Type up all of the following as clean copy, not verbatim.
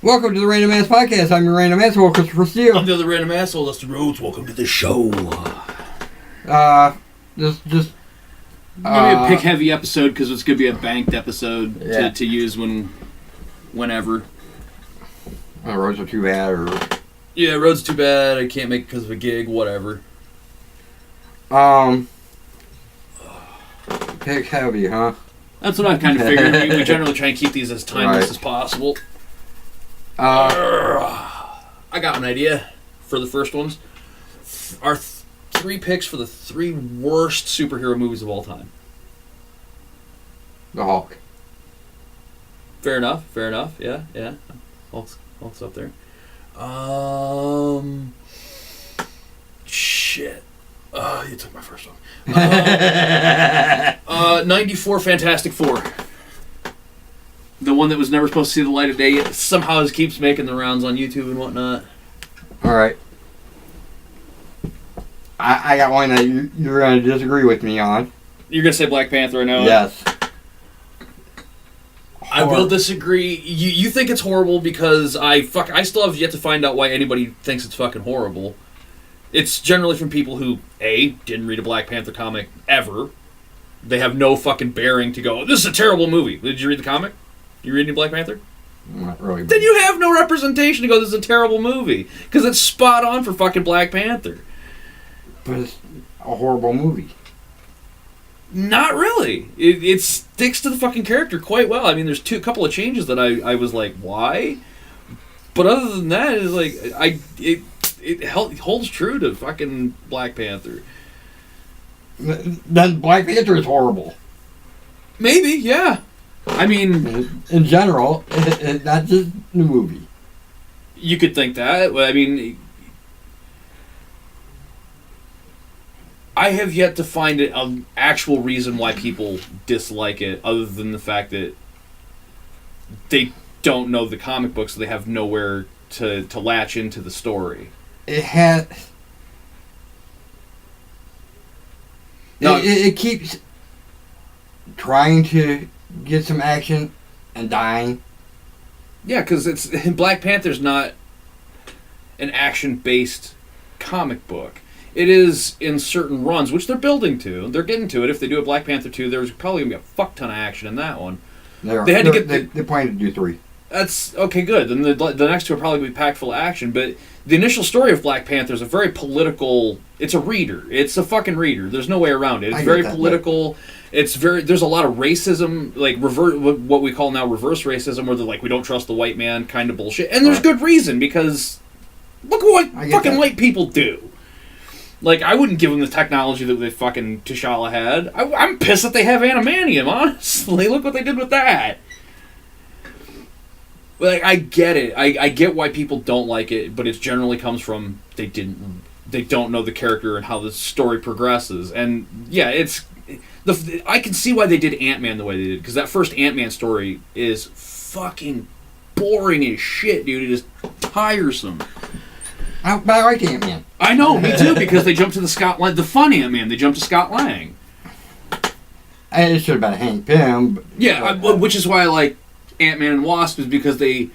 Welcome to the Random Ass Podcast. I'm your Random Asshole, Christopher Steele. I'm the other Random Asshole, Steele-Rhoads. Welcome to the show. Just Maybe a pick-heavy episode, because it's going to be a banked episode yeah. to use whenever. Roads are too bad, or... Yeah, road's too bad. I can't make it because of a gig, whatever. Pick heavy, huh? That's what I kind of figured. We generally try and keep these as timeless as possible. I got an idea for the first ones. Our three picks for the three worst superhero movies of all time. The Hulk. Fair enough. Yeah. Hulk's up there. Shit. You took my first one. 94 Fantastic Four. The one that was never supposed to see the light of day, yet somehow keeps making the rounds on YouTube and whatnot. Alright. I got one that you're going to disagree with me on. You're going to say Black Panther, I know. Yes. I will disagree. You think it's horrible because I still have yet to find out why anybody thinks it's fucking horrible. It's generally from people who, A, didn't read a Black Panther comic ever. They have no fucking bearing to go, this is a terrible movie. Did you read the comic? You read any Black Panther? Not really. Then you have no representation to go, this is a terrible movie. Because it's spot on for fucking Black Panther. But it's a horrible movie. Not really. It sticks to the fucking character quite well. I mean, there's a couple of changes that I was like, why? But other than that, it's like, it holds true to fucking Black Panther. Then Black Panther is horrible. Maybe, yeah. I mean, in general, not just the movie. You could think that. I mean, I have yet to find an actual reason why people dislike it, other than the fact that they don't know the comic books, so they have nowhere to latch into the story. It keeps trying to get some action and dying. Yeah, because Black Panther's not an action-based comic book. It is in certain runs, which they're building to. They're getting to it. If they do a Black Panther 2, there's probably going to be a fuck ton of action in that one. They're planning to do 3. That's okay, good. Then the next two will probably be packed full of action. But the initial story of Black Panther is a very political. It's a reader. It's a fucking reader. There's no way around it. It's very political. It's very. There's a lot of racism, like what we call now reverse racism, where they're like, we don't trust the white man, kind of bullshit. And there's good reason, because look at what fucking white people do. Like, I wouldn't give them the technology that they fucking T'Challa had. I'm pissed that they have anamantium, honestly. Look what they did with that. Like, I get it. I get why people don't like it, but it generally comes from they don't know the character and how the story progresses. And yeah, I can see why they did Ant-Man the way they did, because that first Ant-Man story is fucking boring as shit, dude. It is tiresome. But I like Ant-Man. I know, me too, because they jumped to the fun Ant-Man. They jumped to Scott Lang. And it should have been Hank Pym. Which is why I like Ant-Man and Wasp, is because they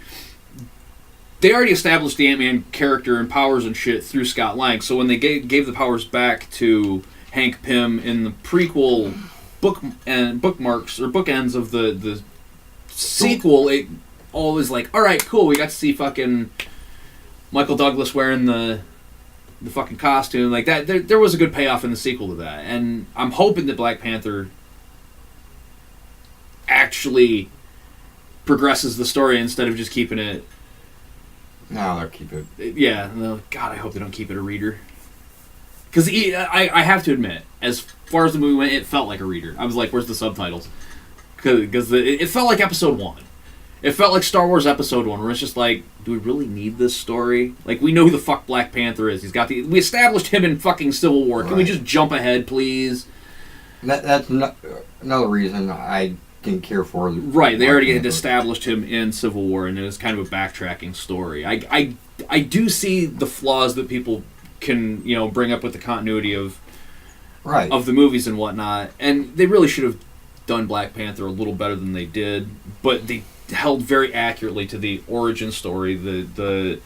already established the Ant-Man character and powers and shit through Scott Lang. So when they gave the powers back to Hank Pym in the prequel bookmarks or bookends of the sequel, it all was like, all right, cool, we got to see fucking Michael Douglas wearing the fucking costume like that. There was a good payoff in the sequel to that, and I'm hoping that Black Panther actually progresses the story instead of just keeping it. No, they'll keep it. Yeah, no, God, I hope they don't keep it a reader. Because I have to admit, as far as the movie went, it felt like a reader. I was like, where's the subtitles? Because it felt like Episode 1. It felt like Star Wars Episode 1, where it's just like, do we really need this story? Like, we know who the fuck Black Panther is. We established him in fucking Civil War. Can we just jump ahead, please? That's another reason I didn't care for it. Right, they already had established him in Civil War, and it was kind of a backtracking story. I do see the flaws that people can, bring up with the continuity of the movies and whatnot, and they really should have done Black Panther a little better than they did, but held very accurately to the origin story, the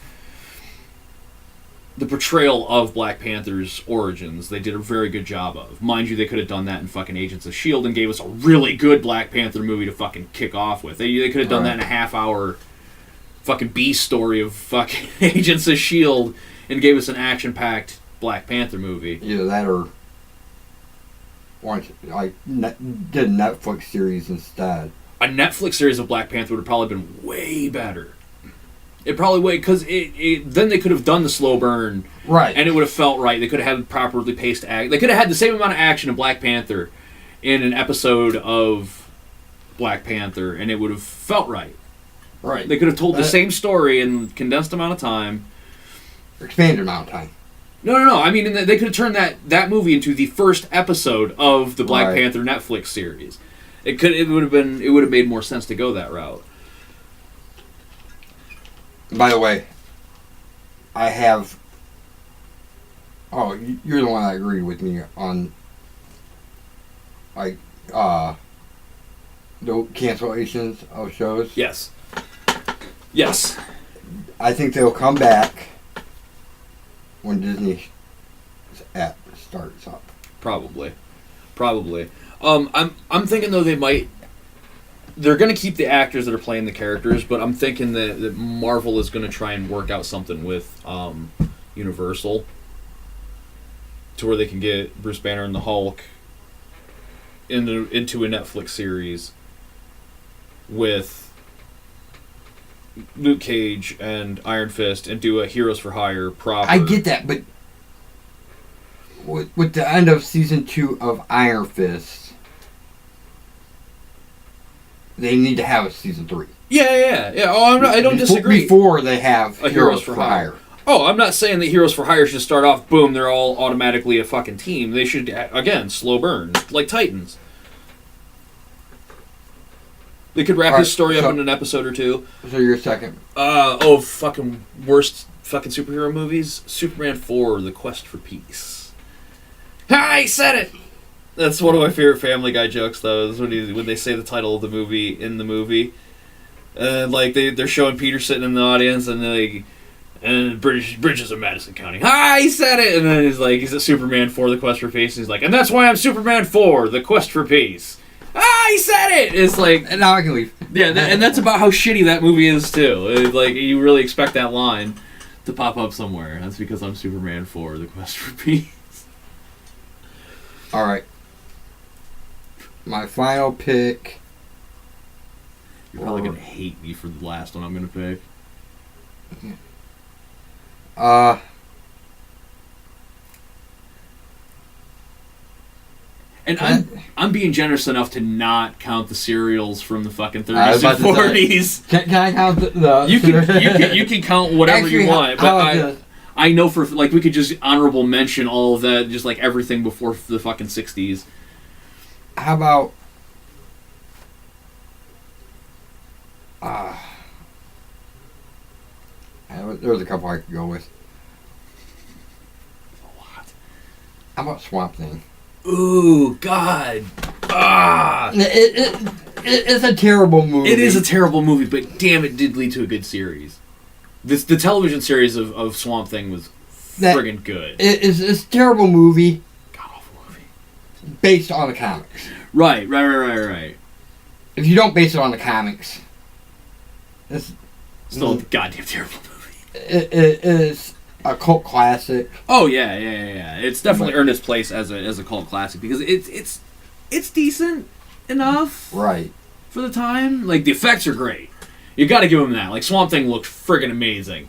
portrayal of Black Panther's origins. They did a very good job of. Mind you, they could have done that in fucking Agents of S.H.I.E.L.D. and gave us a really good Black Panther movie to fucking kick off with. They could have done that in a half-hour fucking B story of fucking Agents of S.H.I.E.L.D. and gave us an action-packed Black Panther movie. Either that or did a Netflix series instead. A Netflix series of Black Panther would have probably been way better. It probably would, because then they could have done the slow burn, right? And it would have felt right. They could have had properly paced act. They could have had the same amount of action in Black Panther in an episode of Black Panther, and it would have felt right. Right. They could have told the same story in condensed amount of time. Expanded amount of time. No. I mean, they could have turned that movie into the first episode of the Black Panther Netflix series. It would have made more sense to go that route. By the way, I have... Oh, you're the one that agreed with me on... the cancellations of shows. Yes. I think they'll come back when Disney's app starts up. Probably. I'm thinking though they're going to keep the actors that are playing the characters, but I'm thinking that Marvel is going to try and work out something with Universal to where they can get Bruce Banner and the Hulk into a Netflix series with Luke Cage and Iron Fist and do a Heroes for Hire proper. I get that, but with the end of season 2 of Iron Fist, they need to have a season 3. Yeah. Oh, I don't disagree. Before they have a Heroes for Hire. Oh, I'm not saying that Heroes for Hire should start off, boom, they're all automatically a fucking team. They should, again, slow burn, like Titans. They could wrap his story up in an episode or two. So your second? Fucking worst fucking superhero movies. Superman 4: The Quest for Peace. I said it. That's one of my favorite Family Guy jokes, though. Is when they say the title of the movie in the movie, and like they're showing Peter sitting in the audience, and and Bridges of Madison County. He said it, and then he's at Superman 4: The Quest for Peace. And he's like, and that's why I'm Superman 4: The Quest for Peace. He said it! It's like... And now I can leave. Yeah, and that's about how shitty that movie is, too. Like, you really expect that line to pop up somewhere. That's because I'm Superman 4, The Quest for Peace. Alright. My final pick... You're probably going to hate me for the last one I'm going to pick. And I'm being generous enough to not count the serials from the fucking 30s and 40s. Can I count the you can count whatever you want, but I know for like we could just honorable mention all of that, just like everything before the fucking 60s. How about there was a couple I could go with. A lot. How about Swamp Thing? Ooh, God. It's a terrible movie. It is a terrible movie, but damn, it did lead to a good series. The television series of Swamp Thing was friggin' good. It's a terrible movie. God-awful movie. Based on the comics. Right. If you don't base it on the comics, it's still a goddamn terrible movie. It is a cult classic. Oh yeah. It's definitely earned its place as a cult classic because it's decent enough, right, for the time. Like the effects are great. You got to give them that. Like Swamp Thing looked friggin' amazing.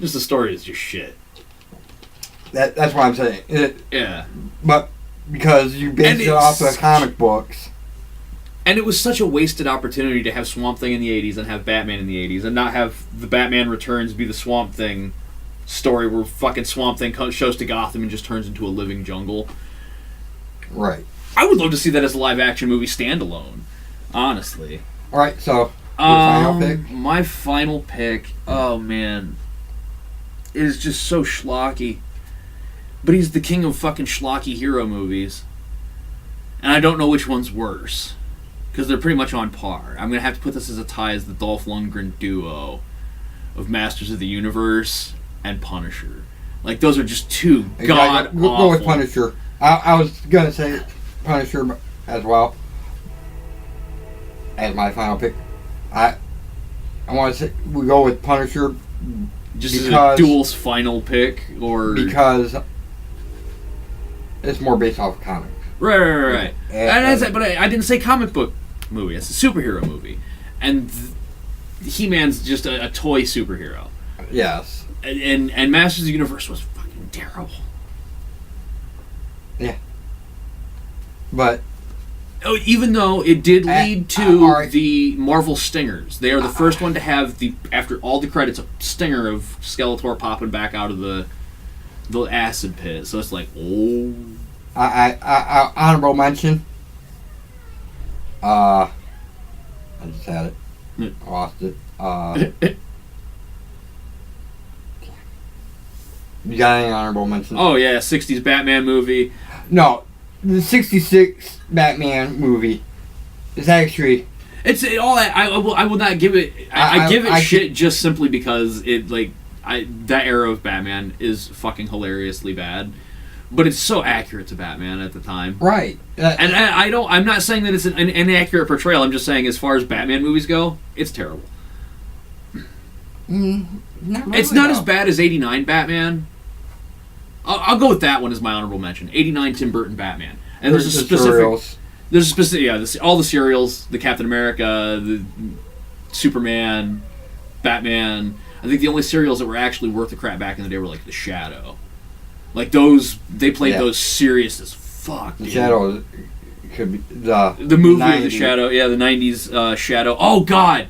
Just the story is just shit. That's what I'm saying. Yeah, but because you base it off of comic books. And it was such a wasted opportunity to have Swamp Thing in the 80s and have Batman in the 80s and not have the Batman Returns be the Swamp Thing story where fucking Swamp Thing shows to Gotham and just turns into a living jungle. Right. I would love to see that as a live-action movie standalone, honestly. All right, so your final pick? My final pick, oh man, is just so schlocky. But he's the king of fucking schlocky hero movies. And I don't know which one's worse. because they're pretty much on par. I'm gonna have to put this as a tie as the Dolph Lundgren duo of Masters of the Universe and Punisher. Like, those are just two god awful. We'll go with Punisher. I was gonna say Punisher as well as my final pick. I want to say we go with Punisher just because, as a duel's final pick, or because it's more based off of comics. Right. But I didn't say comic book movie. It's a superhero movie, and He-Man's just a toy superhero. Yes. And Masters of the Universe was fucking terrible. Yeah. But even though it did lead to the Marvel Stingers, they are the first one to have after all the credits, a stinger of Skeletor popping back out of the acid pit. So it's like, oh. I honorable mention. I just had it. I lost it. You got any honorable mentions? Oh yeah, 60s Batman movie. No, the 66 Batman movie is actually. It's all that I will not give it. I give it shit just simply because it that era of Batman is fucking hilariously bad. But it's so accurate to Batman at the time, right? And I'm not saying that it's an inaccurate portrayal. I'm just saying, as far as Batman movies go, it's terrible. It's not as bad as '89 Batman. I'll go with that one as my honorable mention. '89 Tim Burton Batman, and there's a specific, all the serials, the Captain America, the Superman, Batman. I think the only serials that were actually worth the crap back in the day were like The Shadow. Like those, they played those serious as fuck. The Shadow could be the movie 90s. Of The Shadow. Yeah, the '90s Shadow. Oh God,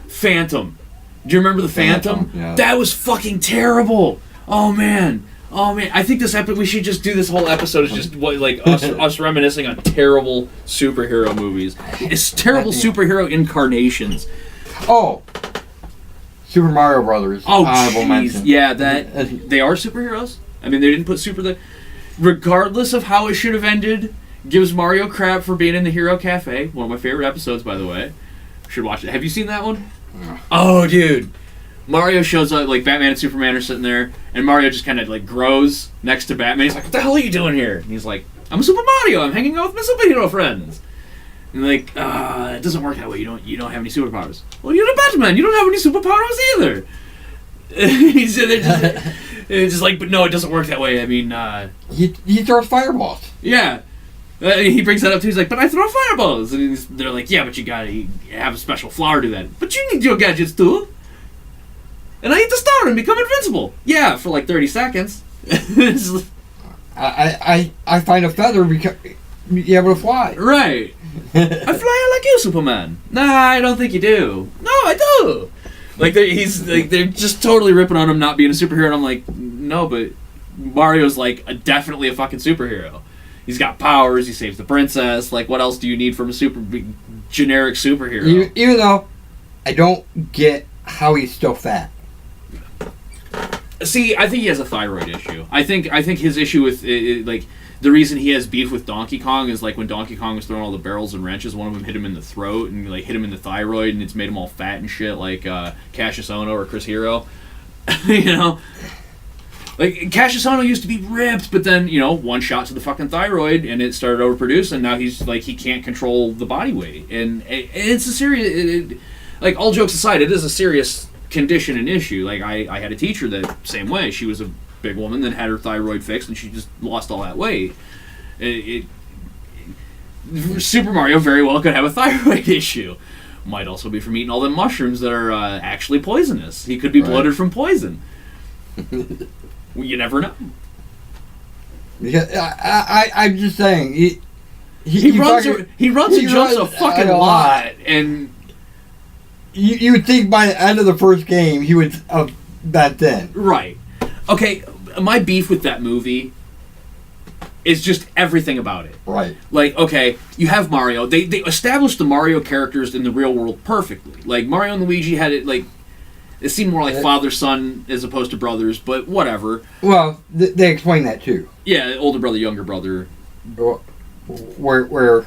Phantom. Do you remember the Phantom? Yeah. That was fucking terrible. Oh man. I think we should just do this whole episode is just us reminiscing on terrible superhero movies. It's terrible superhero incarnations. Oh. Super Mario Brothers. Oh jeez. Yeah, they are superheroes. I mean, they didn't put regardless of how it should have ended, gives Mario crap for being in the Hero Cafe. One of my favorite episodes, by the way. Should watch it. Have you seen that one? Yeah. Oh, dude. Mario shows up, like Batman and Superman are sitting there, and Mario just kind of like grows next to Batman. He's like, "What the hell are you doing here?" And he's like, "I'm a Super Mario. I'm hanging out with my superhero friends." And like, it doesn't work that way. You don't have any superpowers. Well, you're a Batman. You don't have any superpowers either. It's just like, but no, it doesn't work that way. I mean, he throws fireballs. Yeah. He brings that up too. He's like, but I throw fireballs. And they're like, yeah, but you gotta have a special flower to do that. But you need your gadgets too. And I eat the star and become invincible. Yeah, for like 30 seconds. I find a feather because be able to fly. Right. I fly like you, Superman. Nah, I don't think you do. No, I do. Like they're just totally ripping on him not being a superhero, and I'm like, no, but Mario's like definitely a fucking superhero. He's got powers. He saves the princess. Like, what else do you need from a generic superhero? Even though I don't get how he's still fat. See, I think he has a thyroid issue. I think his issue with like the reason he has beef with Donkey Kong is like when Donkey Kong was throwing all the barrels and wrenches, one of them hit him in the throat and like hit him in the thyroid, and it's made him all fat and shit, like Cassius Ohno or Chris Hero. You know, like Cassius Ohno used to be ripped, but then one shot to the fucking thyroid and it started overproducing, and now he's like he can't control the body weight, and it's a serious. Like, all jokes aside, it is a serious condition and issue. Like I had a teacher that same way. She was a big woman that had her thyroid fixed and she just lost all that weight. Super Mario very well could have a thyroid issue. Might also be from eating all the mushrooms that are actually poisonous. He could be bloated from poison. You never know. Yeah, I'm just saying he runs and jumps a fucking lot, and you would think by the end of the first game he would have been thin. Right. Okay, my beef with that movie is just everything about it. Right. Like, okay, you have Mario. They established the Mario characters in the real world perfectly. Like, Mario and Luigi had it, like, it seemed more like father-son as opposed to brothers, but whatever. Well, they explain that too. Yeah, older brother, younger brother. Where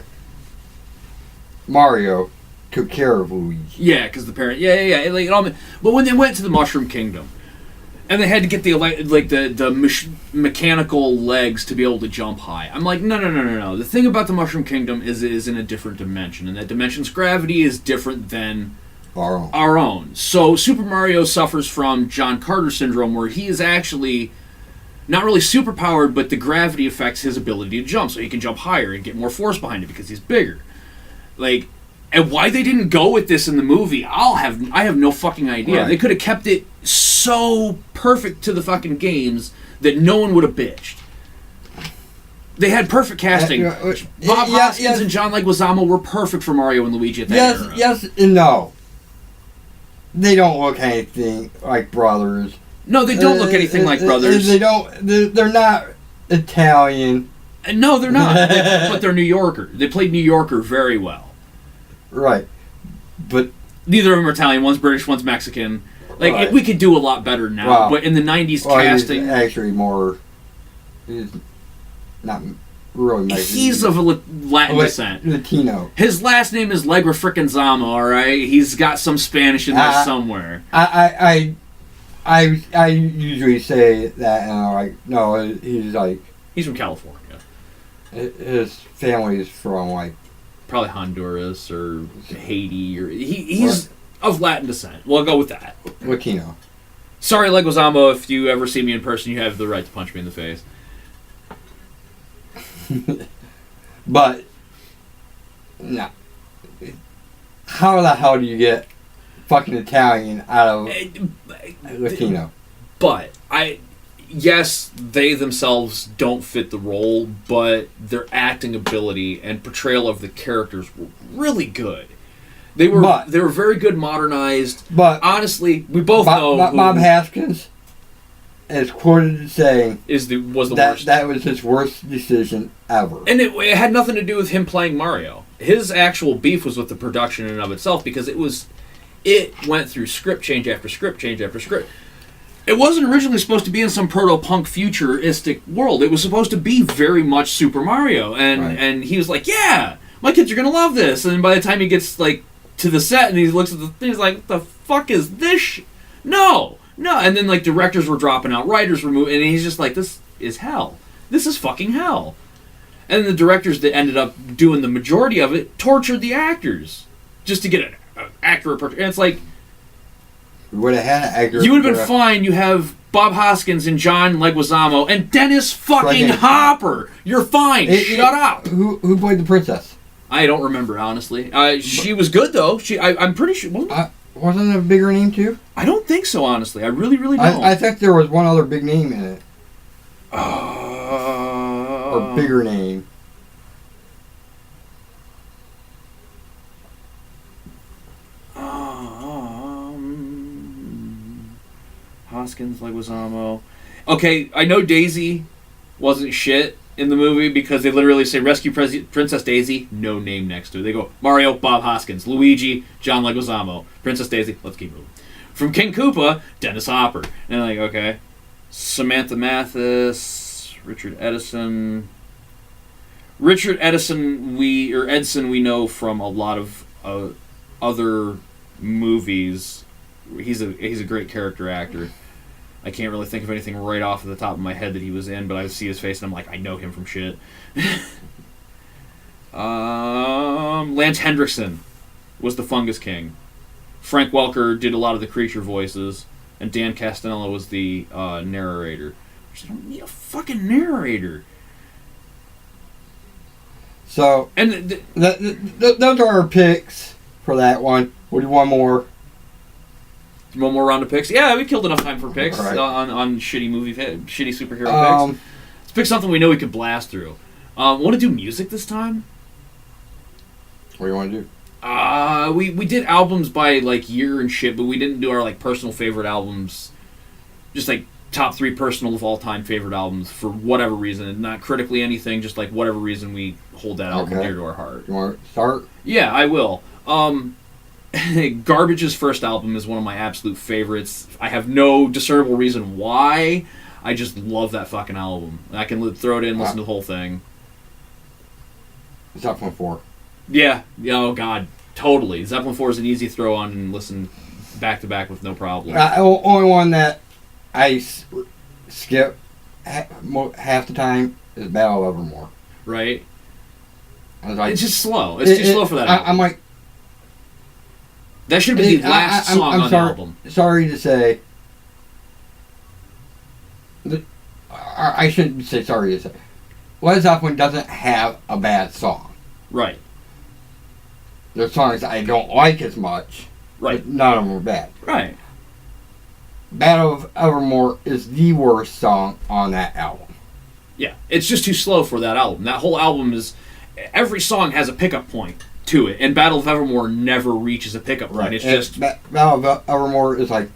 Mario took care of Luigi. Yeah, because the parent. Yeah. Like, but when they went to the Mushroom Kingdom, and they had to get the mechanical legs to be able to jump high. I'm like, no. The thing about the Mushroom Kingdom is it is in a different dimension, and that dimension's gravity is different than our own. So Super Mario suffers from John Carter syndrome, where he is actually not really superpowered, but the gravity affects his ability to jump, so he can jump higher and get more force behind it because he's bigger. Like, and why they didn't go with this in the movie, I have no fucking idea. Right. They could have kept it so perfect to the fucking games that no one would have bitched. They had perfect casting. Bob Hoskins and John Leguizamo were perfect for Mario and Luigi at that era. Yes and no. They don't look anything like brothers. No, they don't look anything like brothers. They don't. They're not Italian. No, they're not. But they're New Yorker. They played New Yorker very well. Right, but neither of them are Italian. One's British, one's Mexican. Like we could do a lot better now. But in the '90s casting, he's actually more. He's not really Mexican. He's of Latin descent. Latino. His last name is Leguizamo. All right, he's got some Spanish in there somewhere. I usually say that, and I'm like, no, he's from California. His family is from probably Honduras or Haiti, or he's of Latin descent. We'll go with that. Latino. Sorry, Leguizamo, if you ever see me in person, you have the right to punch me in the face. But no, how the hell do you get fucking Italian out of Latino? But yes, they themselves don't fit the role, but their acting ability and portrayal of the characters were really good. They were very good modernized. But honestly, we both know Bob Hoskins is quoted as saying was the worst. That was his worst decision ever. And it had nothing to do with him playing Mario. His actual beef was with the production in and of itself, because it went through script change after script change after script. It wasn't originally supposed to be in some proto-punk futuristic world. It was supposed to be very much Super Mario. And he was like, yeah, my kids are going to love this. And by the time he gets to the set and he looks at the thing, he's like, what the fuck is this? No. And then directors were dropping out, writers were moving, and he's just like, this is hell. This is fucking hell. And the directors that ended up doing the majority of it tortured the actors just to get an accurate portrayal. And it's like, you would have had an accurate. You would have been fine. You have Bob Hoskins and John Leguizamo and Dennis fucking Hopper. You're fine. Shut up. Who played the princess? I don't remember, honestly. She was good, though. I'm pretty sure. Wasn't it a bigger name, too? I don't think so, honestly. I really, really don't. I think there was one other big name in it. Or bigger name. Hoskins, Leguizamo. Okay, I know Daisy wasn't shit in the movie because they literally say Rescue Princess Daisy, no name next to it. They go Mario, Bob Hoskins, Luigi, John Leguizamo, Princess Daisy, let's keep moving. From King Koopa, Dennis Hopper. And I'm like, okay. Samantha Mathis, Richard Edson. Richard Edson we know from a lot of other movies. He's a great character actor. I can't really think of anything right off the top of my head that he was in, but I see his face and I'm like, I know him from shit. Lance Hendrickson was the Fungus King. Frank Welker did a lot of the creature voices, and Dan Castellaneta was the narrator. I don't need a fucking narrator. So, and those are our picks for that one. What do you want more? One more round of picks? Yeah, we killed enough time for picks on shitty shitty superhero picks. Let's pick something we know we could blast through. Want to do music this time? What do you want to do? We did albums by year and shit, but we didn't do our personal favorite albums. Just top 3 personal of all time favorite albums for whatever reason, not critically anything. Just whatever reason we hold that album dear to our heart. You want to start? Yeah, I will. Garbage's first album is one of my absolute favorites. I have no discernible reason why. I just love that fucking album. I can throw it in, listen to the whole thing. It's up from 4. Yeah. Oh God, totally. Zeppelin 4 is an easy throw on and listen back to back with no problem. Only one that I skip half the time is Battle of Evermore. Right. Like, it's just slow. It's too slow for that album. I'm like, that should be the last song on the album. Sorry to say. I shouldn't say sorry to say. Led Zeppelin doesn't have a bad song. Right. There's songs I don't like as much. Right. But none of them are bad. Right. Battle of Evermore is the worst song on that album. Yeah. It's just too slow for that album. That whole album is... Every song has a pickup point to it, and Battle of Evermore never reaches a pickup point. Right. It's just... Battle of Evermore is like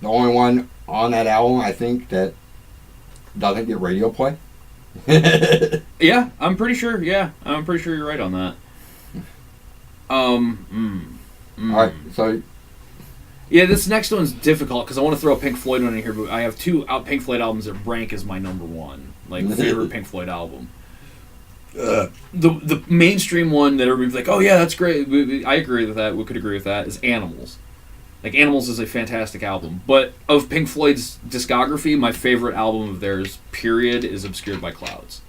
the only one on that album, I think, that doesn't get radio play. Yeah, I'm pretty sure. Yeah, I'm pretty sure you're right on that. Alright, so... Yeah, this next one's difficult because I want to throw a Pink Floyd one in here, but I have two Pink Floyd albums that rank as my number one. Like, favorite Pink Floyd album. The mainstream one that everybody's like, oh yeah, that's great. I agree with that. We could agree with that. Is Animals. Like, Animals is a fantastic album. But of Pink Floyd's discography, my favorite album of theirs, period, is Obscured by Clouds.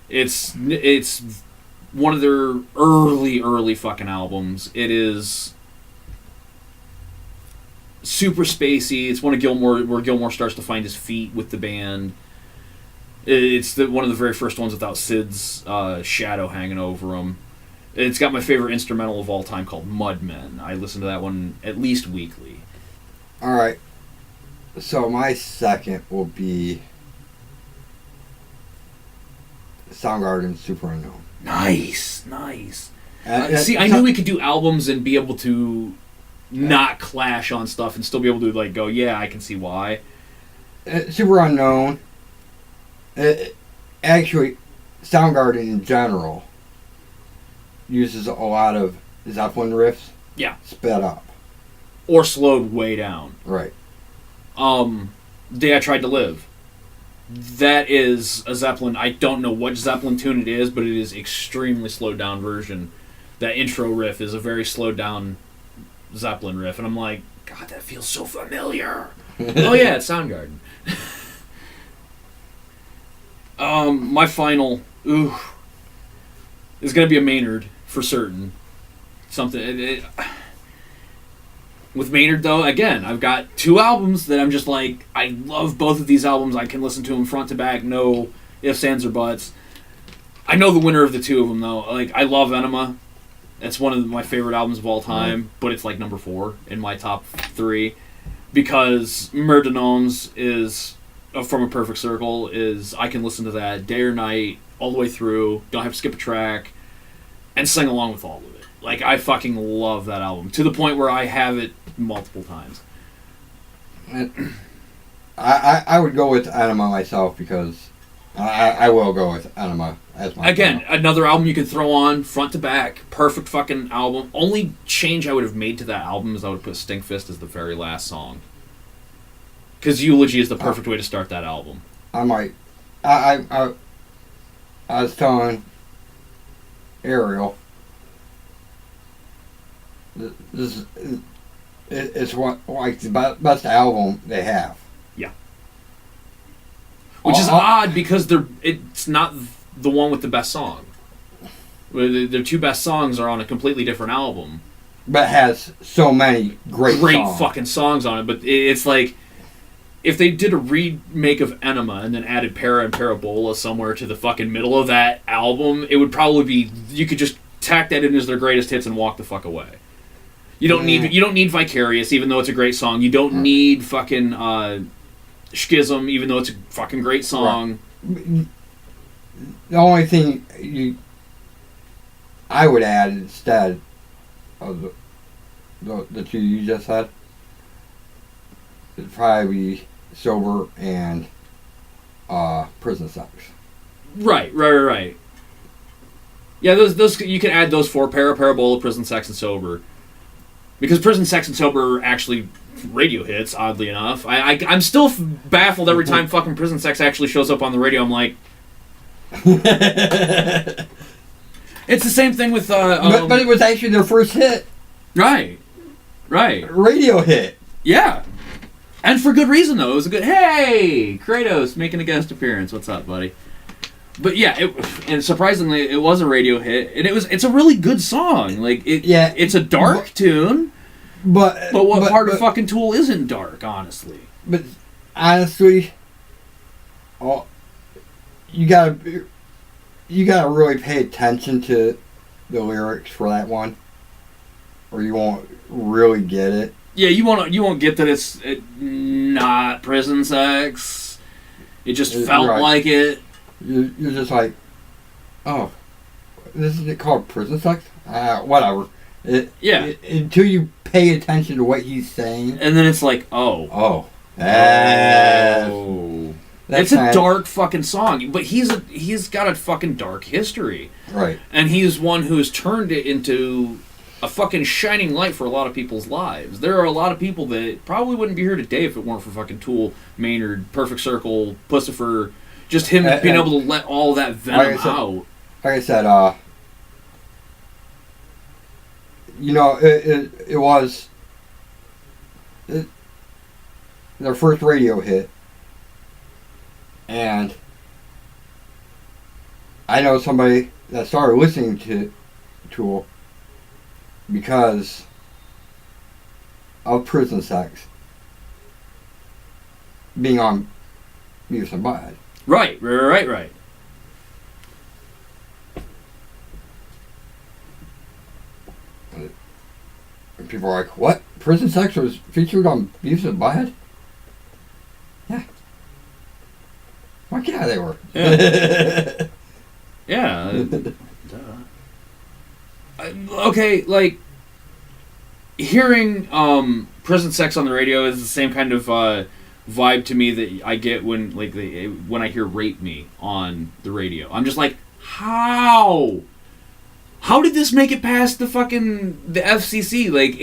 It's one of their early fucking albums. It is super spacey. It's one of where Gilmore starts to find his feet with the band. It's one of the very first ones without Sid's shadow hanging over him. It's got my favorite instrumental of all time called Mudmen. I listen to that one at least weekly. Alright. So my second will be Soundgarden's Super Unknown. Nice. See, I knew we could do albums and be able to not clash on stuff and still be able to like go, yeah, I can see why. Super Unknown. Actually, Soundgarden in general uses a lot of Zeppelin riffs. Yeah. Sped up. Or slowed way down. Right. Day I Tried to Live. That is a Zeppelin. I don't know what Zeppelin tune it is, but it is extremely slowed down version. That intro riff is a very slowed down Zeppelin riff, and I'm like, God, that feels so familiar. Oh yeah, it's Soundgarden. My final, is gonna be a Maynard for certain. With Maynard though, again, I've got two albums that I'm just like, I love both of these albums. I can listen to them front to back, no ifs, ands, or buts. I know the winner of the two of them though. Like, I love Enema. That's one of my favorite albums of all time, but it's like number 4 in my top 3 because Mur de Noms is From a Perfect Circle is I can listen to that day or night all the way through. Don't have to skip a track and sing along with all of it. Like, I fucking love that album to the point where I have it multiple times. I would go with Enema myself because I will go with Enema as my Again, another album you can throw on front to back. Perfect fucking album. Only change I would have made to that album is I would put Stinkfist as the very last song. Because Eulogy is the perfect way to start that album. I was telling Ariel, it's like the best album they have. Yeah. Which is odd because it's not the one with the best song. Their two best songs are on a completely different album. But it has so many great songs. Fucking songs on it. But it's like, if they did a remake of Enema and then added Para and Parabola somewhere to the fucking middle of that album, it would probably be, you could just tack that in as their greatest hits and walk the fuck away. You don't need Vicarious, even though it's a great song. You don't need fucking Schism, even though it's a fucking great song. Right. The only thing I would add instead of the two you just said would probably be Sober and Prison Sex. Right. Yeah, those you can add those 4: Parabola, Prison Sex, and Sober. Because Prison Sex and Sober are actually radio hits, oddly enough. I'm still baffled every time fucking Prison Sex actually shows up on the radio. I'm like... It's the same thing with... but it was actually their first hit. Right. Radio hit. Yeah. And for good reason, though. It was a good... Hey! Kratos making a guest appearance. What's up, buddy? But yeah, and surprisingly, it was a radio hit. And it's a really good song. Like, it's a dark tune. But what part of fucking Tool isn't dark, honestly? But honestly, you gotta really pay attention to the lyrics for that one, or you won't really get it. Yeah, you won't get that it's not prison sex. It just felt like it. You're just like, oh, this is it called prison sex? Whatever. Until you pay attention to what he's saying, and then it's like, it's a dark fucking song, but he's got a fucking dark history, right? And he's one who has turned it into a fucking shining light for a lot of people's lives. There are a lot of people that probably wouldn't be here today if it weren't for fucking Tool, Maynard, Perfect Circle, Pussifer, just him being able to let all that venom out. Like I said, it was their first radio hit, and I know somebody that started listening to Tool because of prison sex being on Beavis and Butthead. Right. And people are like, what? Prison sex was featured on Beavis and Butthead? Yeah. Fuck yeah, they were. Yeah. Yeah. Okay, like, hearing prison sex on the radio is the same kind of vibe to me that I get when I hear Rape Me on the radio. I'm just like, how did this make it past the FCC? Like,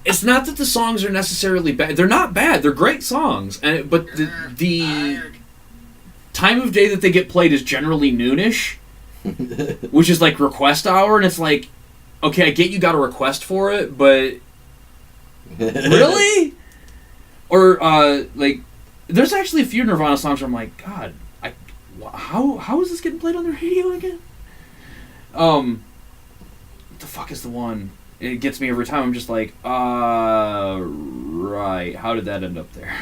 it's not that the songs are necessarily bad. They're not bad. They're great songs. But the time of day that they get played is generally noonish, which is like request hour, and it's like, okay, I get you got a request for it, but really? Or like, there's actually a few Nirvana songs where I'm like, God, how is this getting played on the radio again? What the fuck is the one? It gets me every time. I'm just like, right. How did that end up there?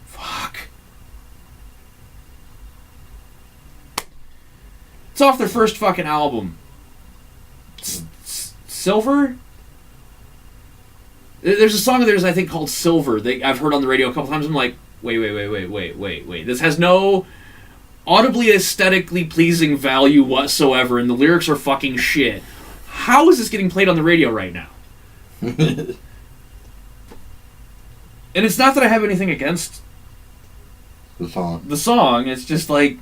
Fuck. It's off their first fucking album. Silver? There's a song of theirs I think called Silver. I've heard on the radio a couple times. I'm like, wait. This has no audibly aesthetically pleasing value whatsoever, and the lyrics are fucking shit. How is this getting played on the radio right now? And it's not that I have anything against the song. The song, it's just like,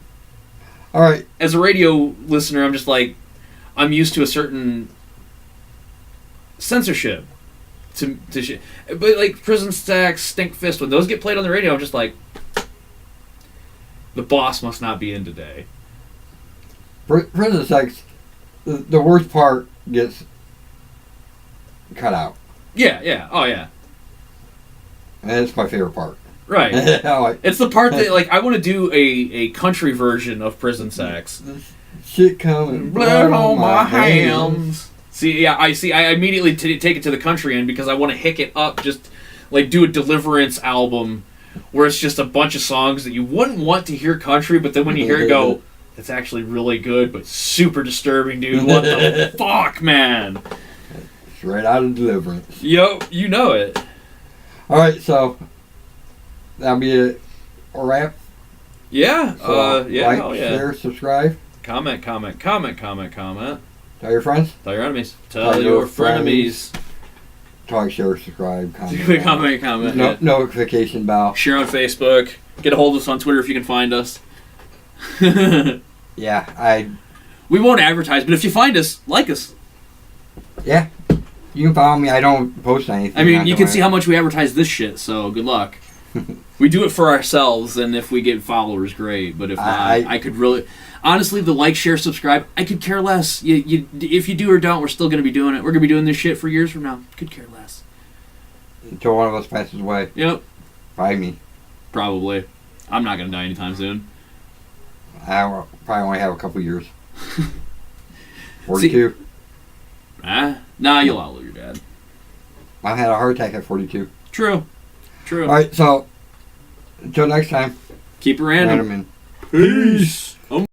all right. As a radio listener, I'm just like, I'm used to a certain censorship to shit. But like Prison Sex, Stink Fist, when those get played on the radio, I'm just like, the boss must not be in today. Prison Sex, the worst part gets cut out. Yeah. Oh, yeah. And it's my favorite part. Right. It's the part that, like, I want to do a country version of Prison Sex. Shit coming blood on my hands. See, I immediately take it to the country end because I want to hick it up, just, like, do a Deliverance album where it's just a bunch of songs that you wouldn't want to hear country, but then when you hear it go, it's actually really good, but super disturbing, dude. What the fuck, man? It's right out of Deliverance. Yo, you know it. Alright, so that'll be a wrap. Yeah. So, yeah. Like, share, subscribe. Comment. Tell your friends. Tell your enemies. Tell your frenemies. Talk, share, subscribe, comment. Comment. Notification bell. Share on Facebook. Get a hold of us on Twitter if you can find us. Yeah, we won't advertise, but if you find us, like us. Yeah. You can follow me. I don't post anything. I mean, you can see how much we advertise this shit, so good luck. We do it for ourselves, and if we get followers, great. But if not, I could really... Honestly, the like, share, subscribe, I could care less. If you do or don't, we're still going to be doing it. We're going to be doing this shit for years from now. Could care less. Until one of us passes away. Yep. Probably me. Probably. I'm not going to die anytime soon. I probably only have a couple years. 42. Nah, you'll outlive your dad. I had a heart attack at 42. True. Alright, so, until next time. Keep it random. Peace.